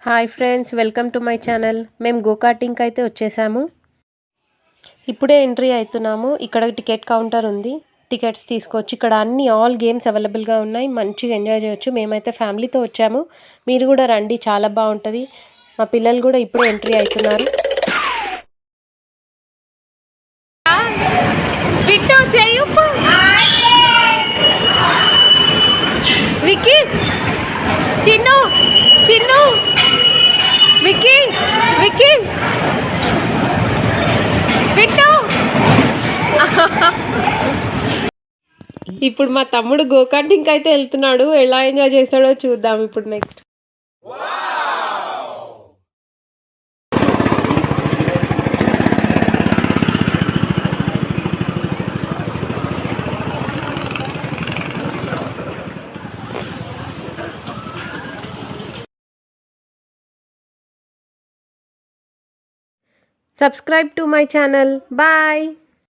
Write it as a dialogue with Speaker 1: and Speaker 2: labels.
Speaker 1: Hi friends, welcome to my channel. మేము గోకార్టింగ్కి అయితే వచ్చేసాము. ఇప్పుడే ఎంట్రీ అవుతున్నాము. ఇక్కడ టికెట్ కౌంటర్ ఉంది. టికెట్స్ తీసుకోవచ్చు. ఇక్కడ అన్ని ఆల్ గేమ్స్ అవైలబుల్గా ఉన్నాయి. మంచిగా ఎంజాయ్ చేయొచ్చు. మేమైతే ఫ్యామిలీతో వచ్చాము. మీరు కూడా రండి, చాలా బాగుంటుంది. మా పిల్లలు కూడా ఇప్పుడే ఎంట్రీ అవుతున్నారు. విక్కీ, చిన్ను చిన్ను, విక్కీ విక్కీ, విట్టు. ఇప్పుడు మా తమ్ముడు గోకార్టింగ్కి అయితే వెళ్తున్నాడు. ఎలా ఎంజాయ్ చేస్తాడో చూద్దాం ఇప్పుడు next. Subscribe to my channel. Bye.